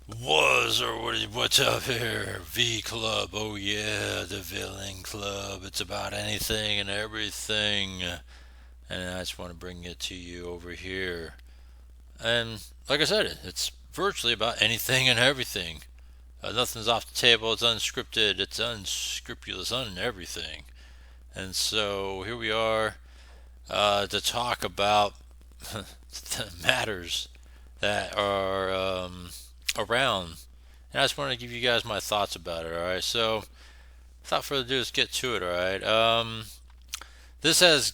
What's up here? V Club. Oh yeah, the Villain Club. It's about anything and everything. And I just want to bring it to you over here. And like I said, it's virtually about anything and everything. Nothing's off the table. It's unscripted. It's unscrupulous on everything. And so here we are to talk about the matters that are around. And I just want to give you guys my thoughts about it, alright? So, without further ado, let's get to it, alright? This has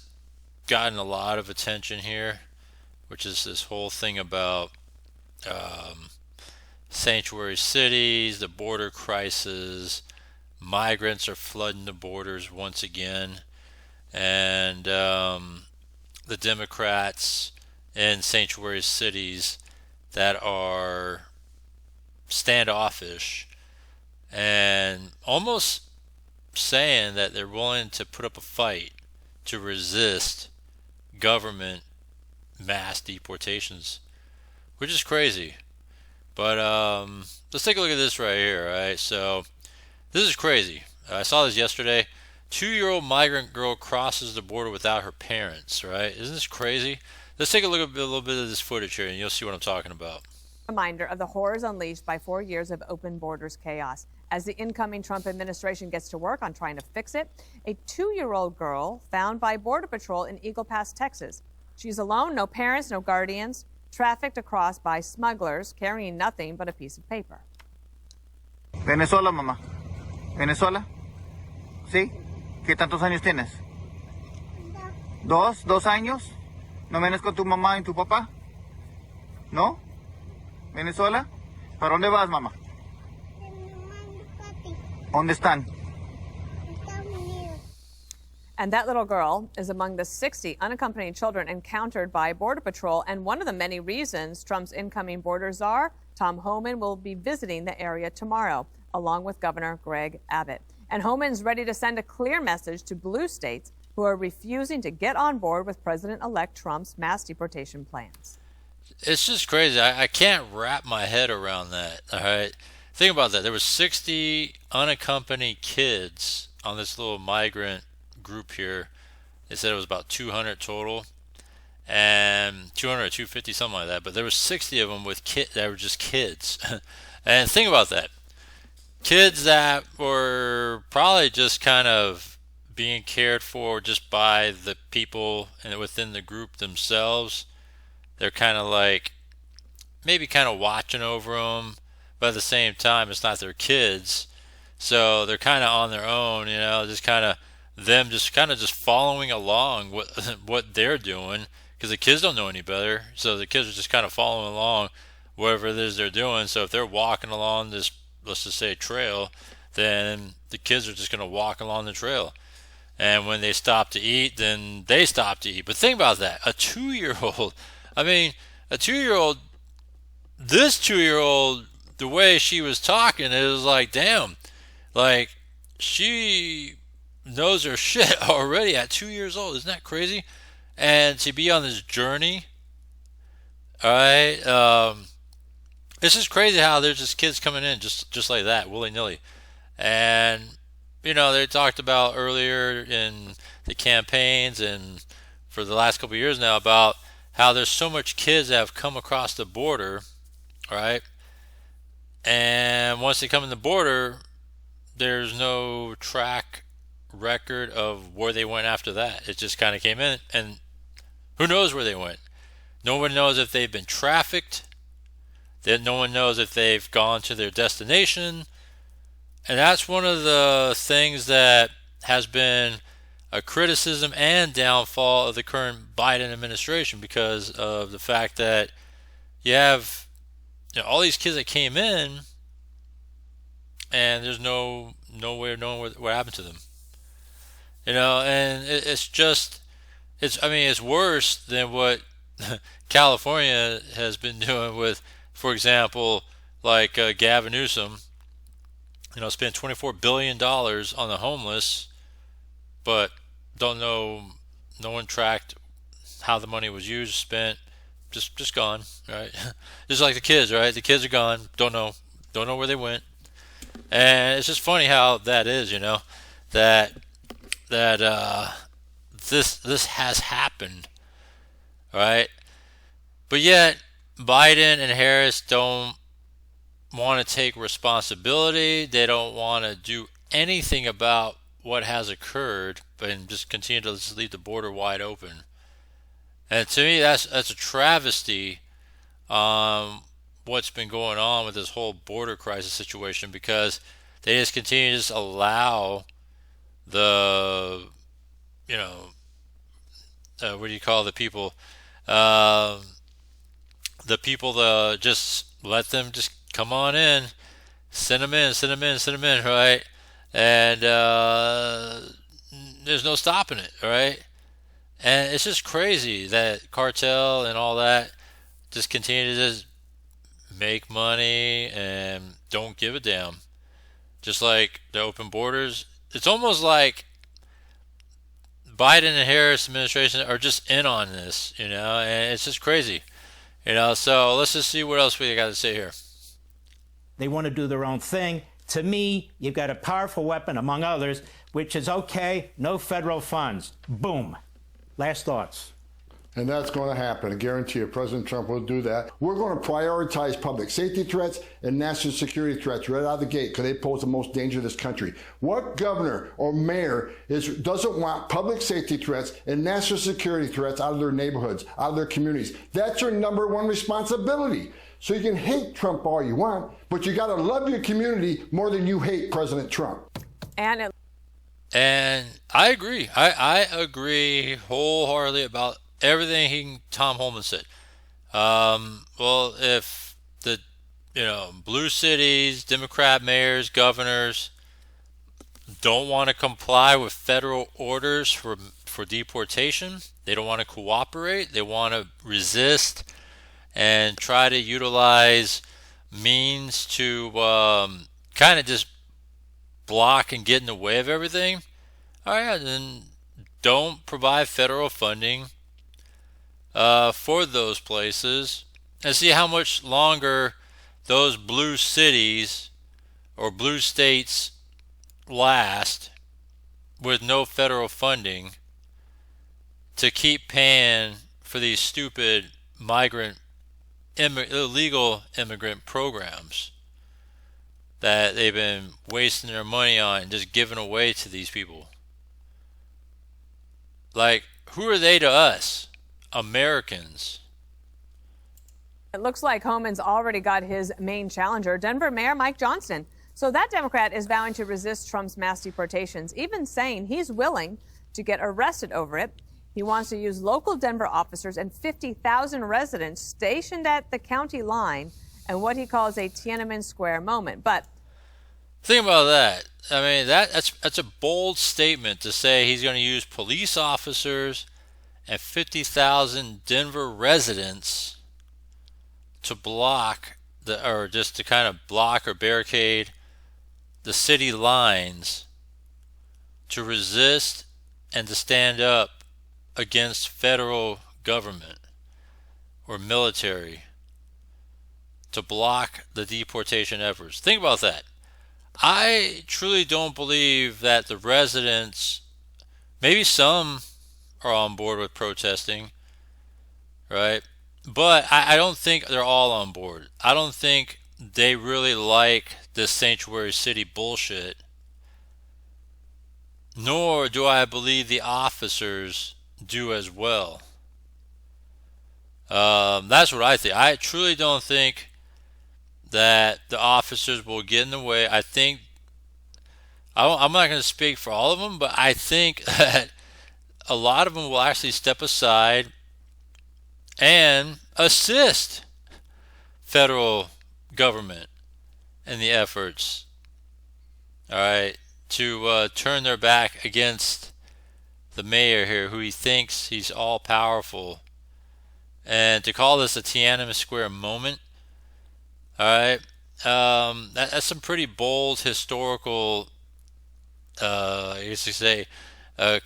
gotten a lot of attention here, which is this whole thing about um, sanctuary cities, the border crisis, migrants are flooding the borders once again, and the Democrats in sanctuary cities that are standoffish and almost saying that they're willing to put up a fight to resist government mass deportations, which is crazy. But let's take a look at this right here. All right, so this is crazy. I saw this yesterday. 2-year-old migrant girl crosses the border without her parents. Right? Isn't this crazy? Let's take a look at a little bit of this footage here, and you'll see what I'm talking about. Reminder of the horrors unleashed by 4 years of open borders chaos. As the incoming Trump administration gets to work on trying to fix it, a 2-year-old girl found by Border Patrol in Eagle Pass, Texas. She's alone, no parents, no guardians, trafficked across by smugglers carrying nothing but a piece of paper. Venezuela, mamá. Venezuela. ¿Sí? ¿Qué tantos años tienes? ¿Dos años? ¿No vienes con tu mamá y tu papá? ¿No? ¿Venezuela? ¿Para dónde vas, mamá? ¿Dónde están? And that little girl is among the 60 unaccompanied children encountered by Border Patrol. And one of the many reasons Trump's incoming border czar, Tom Homan, will be visiting the area tomorrow, along with Governor Greg Abbott. And Homan's ready to send a clear message to blue states who are refusing to get on board with President-elect Trump's mass deportation plans. It's just crazy. I can't wrap my head around that. All right, think about that. There were 60 unaccompanied kids on this little migrant group here. They said it was about 200 total, and 200 or 250, something like that. But there were 60 of them with that were just kids. And think about that. Kids that were probably just kind of being cared for just by the people and within the group themselves. They're kind of like maybe kind of watching over them, but at the same time, it's not their kids, so they're kind of on their own, just kind of them just kind of just following along what what they're doing because the kids don't know any better, so the kids are just kind of following along whatever it is they're doing. So if they're walking along this, let's just say, trail, then the kids are just going to walk along the trail. And when they stop to eat, then they stop to eat. But think about that. A 2 year old, I mean, a 2 year old, this 2 year old, the way she was talking, it was like, damn, like she knows her shit already at 2 years old. Isn't that crazy? And to be on this journey, all right, it's just crazy how there's just kids coming in just like that, willy nilly. And they talked about earlier in the campaigns and for the last couple of years now about how there's so much kids that have come across the border, right? And once they come in the border, there's no track record of where they went after that. It just kind of came in, and who knows where they went? No one knows if they've been trafficked. That no one knows if they've gone to their destination. And that's one of the things that has been a criticism and downfall of the current Biden administration because of the fact that you have all these kids that came in and there's no way of knowing what happened to them. And it's just it's worse than what California has been doing with, for example, like Gavin Newsom. Spent $24 billion on the homeless, but don't know. No one tracked how the money was used, spent, just gone, right? Just like the kids, right? The kids are gone. Don't know where they went. And it's just funny how that is, that that this has happened, right? But yet Biden and Harris don't want to take responsibility. They don't want to do anything about what has occurred, but just continue to just leave the border wide open. And to me, that's a travesty. What's been going on with this whole border crisis situation, because they just continue to just allow the you know what do you call the people, uh, the people, the just let them just come on in, send them in, send them in, send them in, right? And there's no stopping it, right? And it's just crazy that cartel and all that just continue to just make money and don't give a damn. Just like the open borders, it's almost like Biden and Harris administration are just in on this, and it's just crazy, So let's just see what else we got to say here. They want to do their own thing. To me, you've got a powerful weapon, among others, which is okay, no federal funds. Boom. Last thoughts. And that's going to happen. I guarantee you, President Trump will do that. We're going to prioritize public safety threats and national security threats right out of the gate because they pose the most danger to this country. What governor or mayor doesn't want public safety threats and national security threats out of their neighborhoods, out of their communities? That's your number one responsibility. So you can hate Trump all you want, but you got to love your community more than you hate President Trump. And I agree. I agree wholeheartedly about everything Tom Holman said. Well, if the blue cities, Democrat mayors, governors don't want to comply with federal orders for deportation, they don't want to cooperate, they want to resist and try to utilize means to kind of just block and get in the way of everything, all right, then don't provide federal funding for those places, and see how much longer those blue cities or blue states last with no federal funding to keep paying for these stupid illegal immigrant programs that they've been wasting their money on and just giving away to these people. Like, who are they to us, Americans? it looks like Homan's already got his main challenger, Denver Mayor Mike Johnston. So that Democrat is vowing to resist Trump's mass deportations, even saying he's willing to get arrested over it. He wants to use local Denver officers and 50,000 residents stationed at the county line and what he calls a Tiananmen Square moment. But think about that. I mean, that's a bold statement to say he's going to use police officers and 50,000 Denver residents to block or just to kind of block or barricade the city lines, to resist and to stand up against federal government or military, to block the deportation efforts. Think about that. I truly don't believe that the residents, maybe some are on board with protesting, right? But I don't think they're all on board. I don't think they really like this sanctuary city bullshit, nor do I believe the officers do as well. That's what I think. I truly don't think that the officers will get in the way. I think, I'm not going to speak for all of them, but I think that a lot of them will actually step aside and assist federal government in the efforts, all right, to turn their back against the mayor here, who he thinks he's all powerful, and to call this a Tiananmen Square moment. All right, that's some pretty bold historical, I guess you say,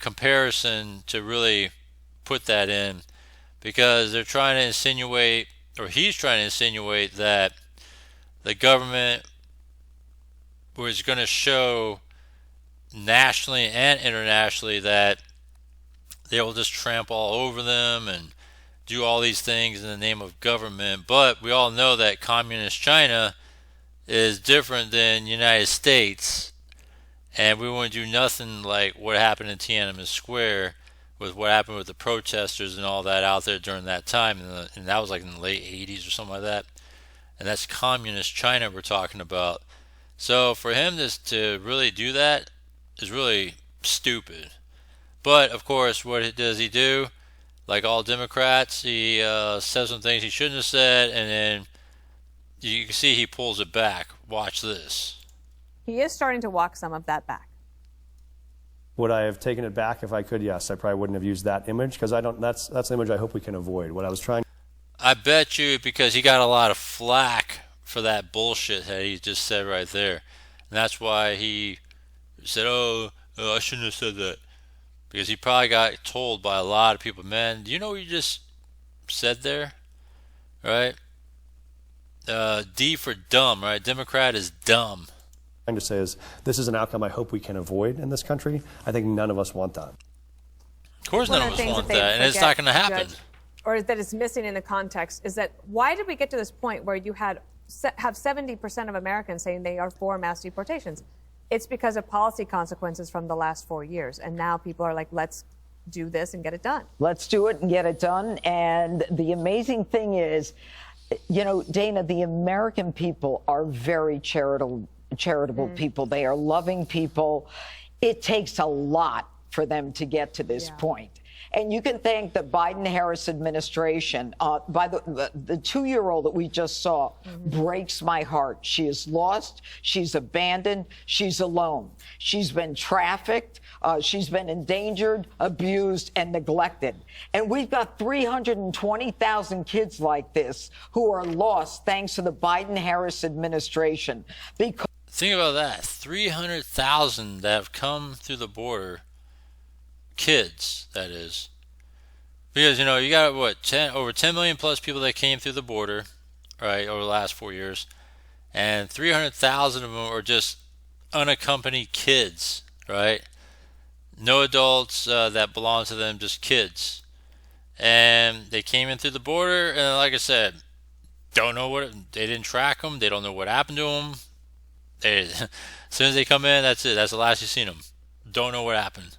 comparison to really put that in, because they're trying to insinuate, or he's trying to insinuate, that the government was going to show nationally and internationally that they will just trample all over them and do all these things in the name of government. But we all know that communist China is different than United States, and we won't do nothing like what happened in Tiananmen Square with what happened with the protesters and all that out there during that time, and that was like in the late 80s or something like that. And that's communist China we're talking about. So for him to really do that is really stupid. But of course, what does he do? Like all Democrats, he says some things he shouldn't have said, and then you can see he pulls it back. Watch this. He is starting to walk some of that back. Would I have taken it back if I could? Yes, I probably wouldn't have used that image because I don't. That's an image I hope we can avoid. What I was trying. I bet you, because he got a lot of flack for that bullshit that he just said right there, and that's why he said, "Oh, I shouldn't have said that," because he probably got told by a lot of people, "Man, do you know what you just said there?" Right? D for dumb, right? Democrat is dumb. To say is this is an outcome I hope we can avoid in this country. I think none of us want that. Of course, none of us want that, and it's not going to happen. Judge, or that is missing in the context is that why did we get to this point where you have 70% of Americans saying they are for mass deportations? It's because of policy consequences from the last 4 years, and now people are like, let's do this and get it done. Let's do it and get it done. And the amazing thing is, you know, Dana, the American people are very charitable people. They are loving people. It takes a lot for them to get to this point. And you can thank the Biden-Harris administration. By the 2-year-old that we just saw breaks my heart. She is lost. She's abandoned. She's alone. She's been trafficked. She's been endangered, abused, and neglected. And we've got 320,000 kids like this who are lost thanks to the Biden-Harris administration. Because think about that. 300,000 that have come through the border. Kids, that is. Because, you know, you got, over 10 million plus people that came through the border, right, over the last 4 years. And 300,000 of them are just unaccompanied kids, right? No adults that belong to them, just kids. And they came in through the border, and like I said, don't know they didn't track them. They don't know what happened to them. As soon as they come in, that's it. That's the last you've seen them. Don't know what happened.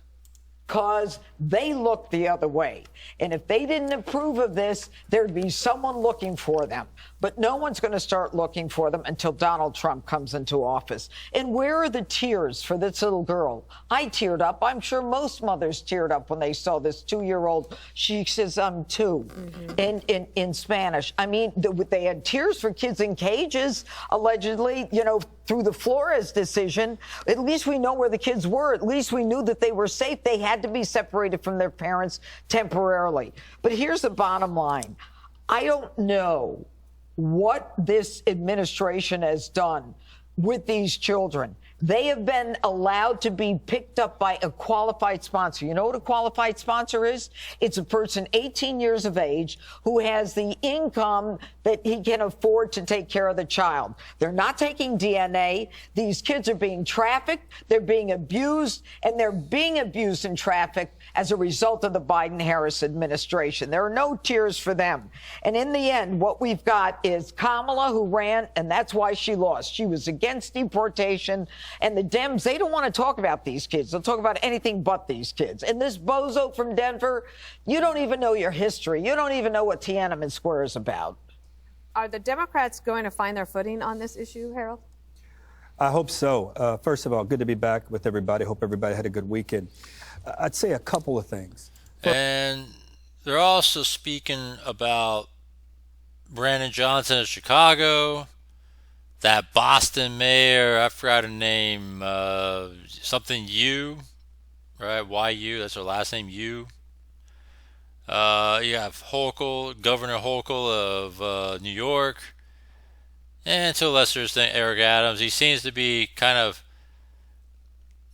Because they look the other way. And if they didn't approve of this, there'd be someone looking for them. But no one's going to start looking for them until Donald Trump comes into office. And where are the tears for this little girl? I teared up. I'm sure most mothers teared up when they saw this 2-year-old. She says, I'm 2 in Spanish. I mean, they had tears for kids in cages, allegedly, you know, through the Flores decision. At least we know where the kids were. At least we knew that they were safe. They had to be separated from their parents temporarily. But here's the bottom line. I don't know what this administration has done with these children. They have been allowed to be picked up by a qualified sponsor. You know what a qualified sponsor is? It's a person 18 years of age who has the income that he can afford to take care of the child. They're not taking DNA. These kids are being trafficked. They're being abused, and they're being abused and trafficked as a result of the Biden-Harris administration. There are no tears for them. And in the end, what we've got is Kamala, who ran, and that's why she lost. She was against deportation. And the Dems, they don't want to talk about these kids. They'll talk about anything but these kids. And this bozo from Denver, you don't even know your history. You don't even know what Tiananmen Square is about. Are the Democrats going to find their footing on this issue, Harold? I hope so. First of all, good to be back with everybody. Hope everybody had a good weekend. I'd say a couple of things. And they're also speaking about Brandon Johnson of Chicago, that Boston mayor, I forgot her name, something Yu, right? YU, that's her last name, Yu. You have Hochul, Governor Hochul of New York, and to a lesser extent, Eric Adams. He seems to be kind of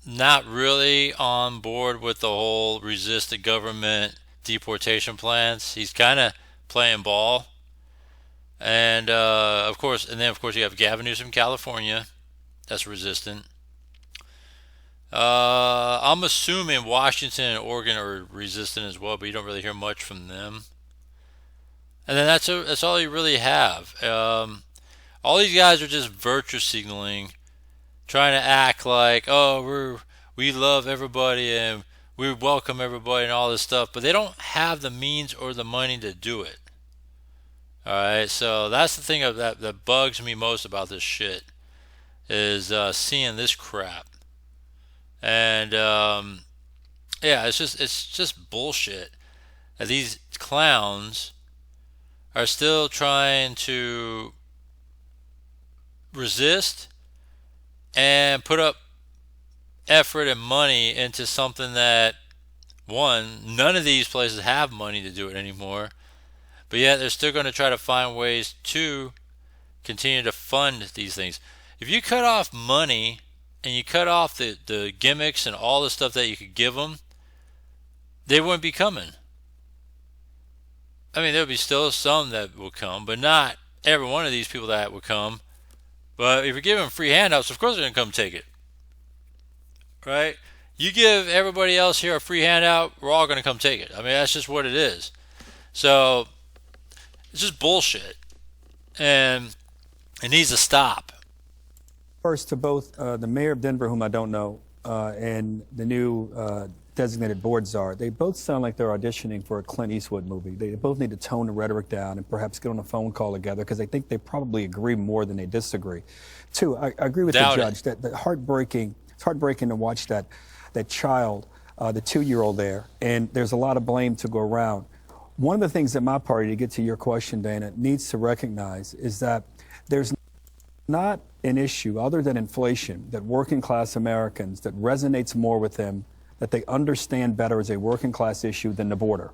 not really on board with the whole resist the government deportation plans. He's kind of playing ball. And of course, you have Gavin Newsom, California, that's resistant. I'm assuming Washington and Oregon are resistant as well, but you don't really hear much from them. And then that's all you really have. All these guys are just virtue signaling, trying to act like, oh, we love everybody and we welcome everybody and all this stuff, but they don't have the means or the money to do it. All right, so that's the thing that bugs me most about this shit is seeing this crap, and yeah, it's just bullshit. And these clowns are still trying to resist and put up effort and money into something that, one, none of these places have money to do it anymore, but yet they're still going to try to find ways to continue to fund these things. If you cut off money and you cut off the gimmicks and all the stuff that you could give them, they wouldn't be coming. I mean, there'll be still some that will come, but not every one of these people that would come. But if you're giving them free handouts, of course they're going to come take it. Right? You give everybody else here a free handout, we're all going to come take it. I mean, that's just what it is. So, it's just bullshit. And it needs to stop. First, to both the mayor of Denver, whom I don't know, and the new designated board czar, they both sound like they're auditioning for a Clint Eastwood movie. They both need to tone the rhetoric down and perhaps get on a phone call together, because I think they probably agree more than they disagree. Two, I agree with the judge that it's heartbreaking to watch that child, the 2-year-old there, and there's a lot of blame to go around. One of the things that my party, to get to your question, Dana, needs to recognize is that there's not an issue other than inflation that working class Americans, that resonates more with them, that they understand better as a working class issue than the border.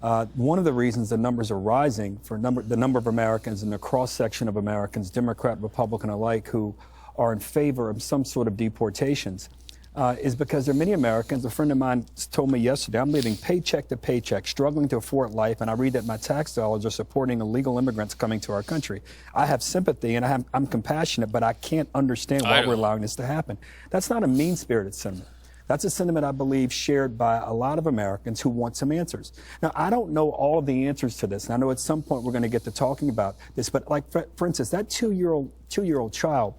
One of the reasons the numbers are rising for the number of Americans and the cross section of Americans, Democrat, Republican alike, who are in favor of some sort of deportations, is because there are many Americans. A friend of mine told me yesterday, I'm living paycheck to paycheck, struggling to afford life, and I read that my tax dollars are supporting illegal immigrants coming to our country. I have sympathy and I'm compassionate, but I can't understand why we're allowing this to happen. That's not a mean-spirited sentiment. That's a sentiment I believe shared by a lot of Americans who want some answers. Now, I don't know all of the answers to this, and I know at some point we're going to get to talking about this, but like, for instance, that two-year-old child,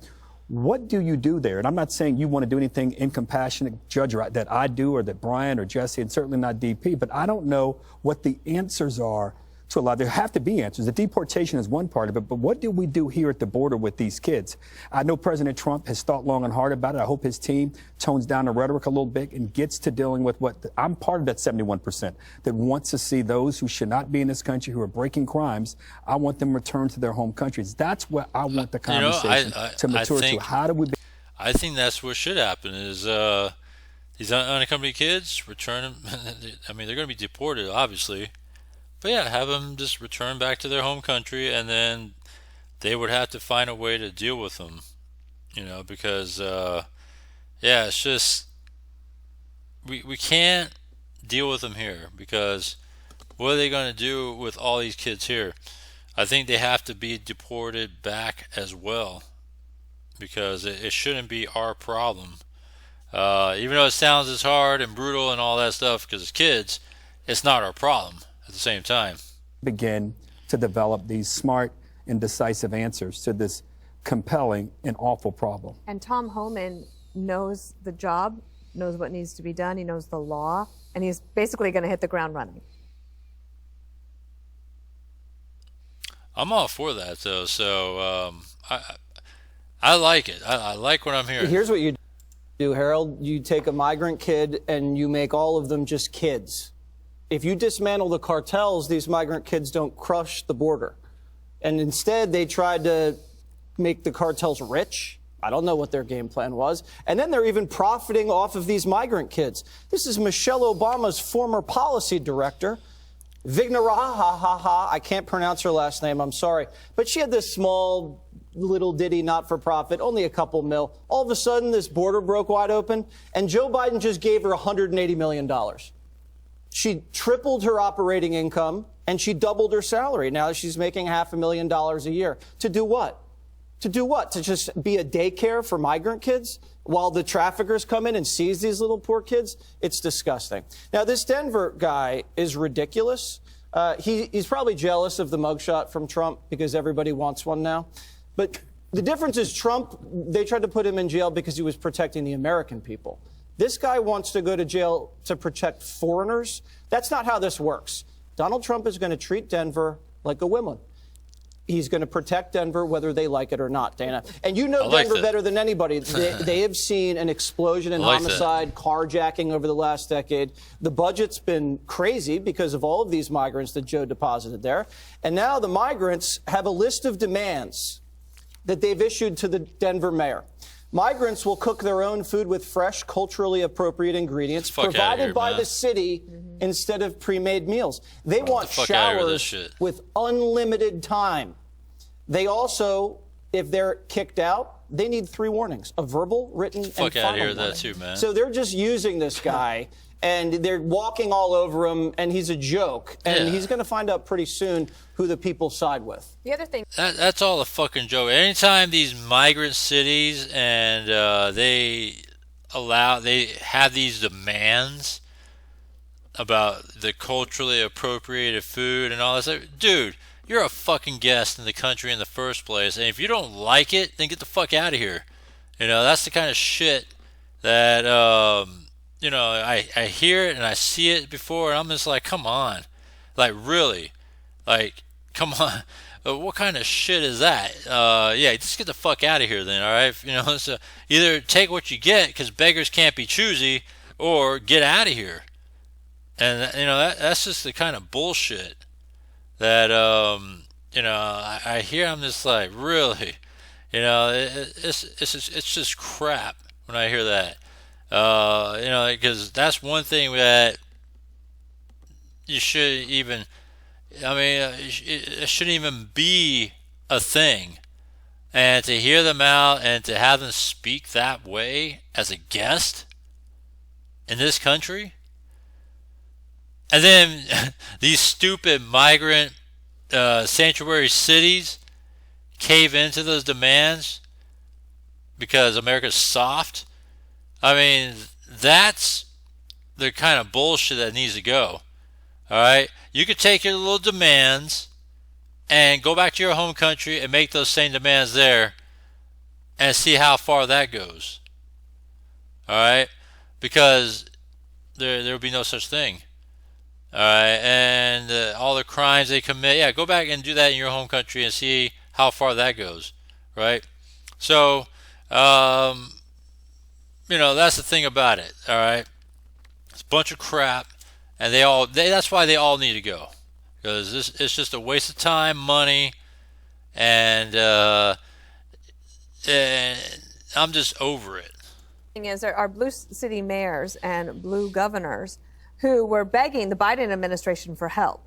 what do you do there? And I'm not saying you want to do anything incompassionate, Judge, that I do or that Brian or Jesse, and certainly not DP, but I don't know what the answers are to a lot. There have to be answers. The deportation is one part of it, but what do we do here at the border with these kids? I know President Trump has thought long and hard about it. I hope his team tones down the rhetoric a little bit and gets to dealing with I'm part of that 71% that wants to see those who should not be in this country, who are breaking crimes. I want them returned to their home countries. That's where I want the conversation to mature to. How do we? I think that's what should happen is these unaccompanied kids, return them. I mean, they're going to be deported, obviously. But yeah, have them just return back to their home country, and then they would have to find a way to deal with them, because, yeah, it's just, we can't deal with them here, because what are they going to do with all these kids here? I think they have to be deported back as well, because it shouldn't be our problem. Even though it sounds as hard and brutal and all that stuff, because it's kids, it's not our problem. At the same time, begin to develop these smart and decisive answers to this compelling and awful problem. And Tom Homan knows the job, knows what needs to be done, he knows the law, and he's basically going to hit the ground running. I'm all for that, though, so I like it. I like what I'm hearing. Here's what you do, Harold. You take a migrant kid and you make all of them just kids. If you dismantle the cartels, these migrant kids don't crush the border. And instead, they tried to make the cartels rich. I don't know what their game plan was. And then they're even profiting off of these migrant kids. This is Michelle Obama's former policy director, Vignaraha. I can't pronounce her last name, I'm sorry. But she had this small little ditty not-for-profit, only a couple mil. All of a sudden, this border broke wide open, and Joe Biden just gave her $180 million. She tripled her operating income, and she doubled her salary. Now she's making $500,000 a year. To do what? To do what? To just be a daycare for migrant kids while the traffickers come in and seize these little poor kids? It's disgusting. Now, this Denver guy is ridiculous. He's probably jealous of the mugshot from Trump because everybody wants one now. But the difference is Trump, they tried to put him in jail because he was protecting the American people. This guy wants to go to jail to protect foreigners. That's not how this works. Donald Trump is going to treat Denver like a woman. He's going to protect Denver whether they like it or not, Dana. And you know Denver better than anybody. They have seen an explosion in homicide, carjacking over the last decade. The budget's been crazy because of all of these migrants that Joe deposited there. And now the migrants have a list of demands that they've issued to the Denver mayor. Migrants will cook their own food with fresh, culturally appropriate ingredients provided by the city instead of pre-made meals. They want showers with unlimited time. They also, if they're kicked out, they need 3 warnings, a verbal, written, and final warning. Fuck out of here with that too, man. So they're just using this guy, and they're walking all over him, and he's a joke. And he's going to find out pretty soon who the people side with. The other thing... That's all a fucking joke. Anytime these migrant cities and they have these demands about the culturally appropriated food and all this, dude, you're a fucking guest in the country in the first place, and if you don't like it, then get the fuck out of here. You know, that's the kind of shit that you know, I hear it and I see it before, and I'm just like, come on, like really, like come on, what kind of shit is that? Yeah, just get the fuck out of here then, all right? You know, so either take what you get because beggars can't be choosy, or get out of here. And you know, that's just the kind of bullshit that you know, I hear. I'm just like, really, you know, it's just crap when I hear that. You know, because that's one thing that you should even, I mean, it shouldn't even be a thing. And to hear them out and to have them speak that way as a guest in this country, and then these stupid migrant sanctuary cities cave into those demands because America's soft. I mean, that's the kind of bullshit that needs to go. All right? You could take your little demands and go back to your home country and make those same demands there and see how far that goes. All right? Because there will be no such thing. All right? And all the crimes they commit, yeah, go back and do that in your home country and see how far that goes. Right? So, you know, that's the thing about it, all right? It's a bunch of crap, and that's why they all need to go. Because it's just a waste of time, money, and I'm just over it. The thing is, there are blue city mayors and blue governors who were begging the Biden administration for help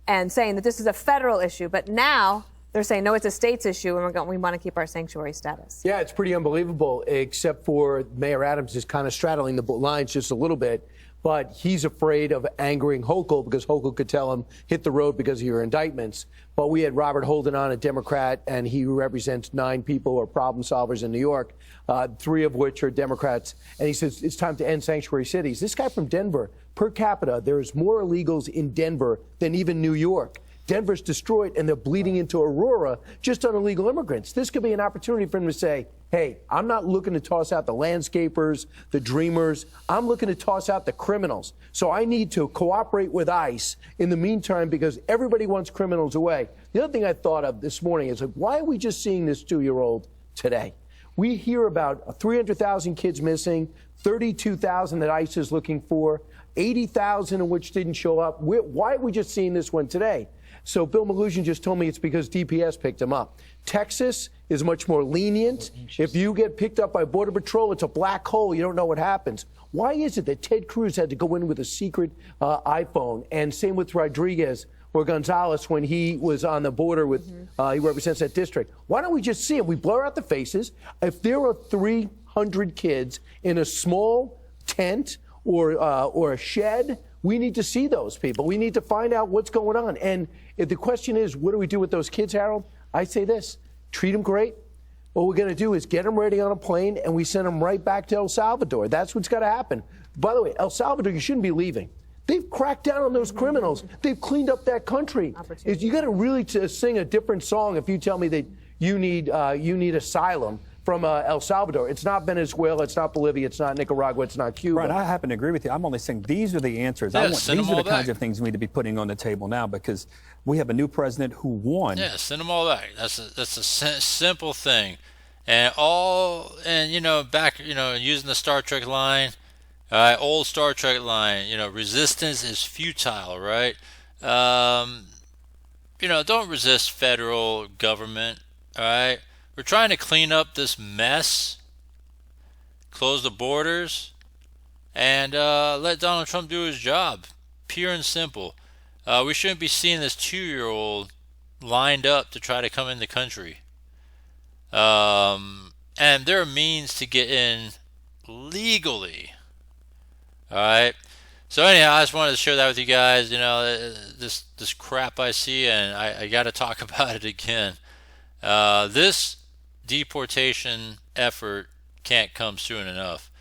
and saying that this is a federal issue, but now they're saying, no, it's a state's issue, and we want to keep our sanctuary status. Yeah, it's pretty unbelievable, except for Mayor Adams is kind of straddling the lines just a little bit. But he's afraid of angering Hochul because Hochul could tell him, hit the road because of your indictments. But we had Robert Holden on, a Democrat, and he represents 9 people who are problem solvers in New York, 3 of which are Democrats. And he says it's time to end sanctuary cities. This guy from Denver, per capita, there's more illegals in Denver than even New York. Denver's destroyed, and they're bleeding into Aurora just on illegal immigrants. This could be an opportunity for him to say, hey, I'm not looking to toss out the landscapers, the dreamers. I'm looking to toss out the criminals. So I need to cooperate with ICE in the meantime because everybody wants criminals away. The other thing I thought of this morning is, like, why are we just seeing this 2-year-old today? We hear about 300,000 kids missing, 32,000 that ICE is looking for, 80,000 of which didn't show up. Why are we just seeing this one today? So Bill Malugin just told me it's because DPS picked him up. Texas is much more lenient. If you get picked up by Border Patrol, it's a black hole. You don't know what happens. Why is it that Ted Cruz had to go in with a secret iPhone? And same with Rodriguez or Gonzalez when he was on the border with, he represents that district. Why don't we just see him? We blur out the faces. If there are 300 kids in a small tent or a shed We need to see those people. We need to find out what's going on. And if the question is, what do we do with those kids, Harold? I say this: treat them great. What we're going to do is get them ready on a plane, and we send them right back to El Salvador. That's what's got to happen. By the way, El Salvador, you shouldn't be leaving. They've cracked down on those criminals. They've cleaned up that country. You got to really sing a different song if you tell me that you need asylum from El Salvador. It's not Venezuela, it's not Bolivia, it's not Nicaragua, it's not Cuba. Right, I happen to agree with you. I'm only saying these are the answers. These are the kinds of things we need to be putting on the table now, because we have a new president who won. Yeah, send them all back. That's a simple thing. And back, using the Star Trek line, old Star Trek line, resistance is futile, right? Don't resist federal government, all right? We're trying to clean up this mess, close the borders, and let Donald Trump do his job. Pure and simple. We shouldn't be seeing this 2-year-old lined up to try to come in the country. And there are means to get in legally. All right. So anyhow, I just wanted to share that with you guys. This crap I see, and I got to talk about it again. This deportation effort can't come soon enough.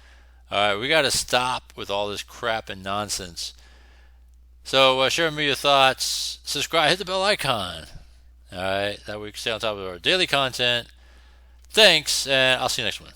All right, we got to stop with all this crap and nonsense. So share with me your thoughts. Subscribe, hit the bell icon. All right, that way we can stay on top of our daily content. Thanks, and I'll see you next one.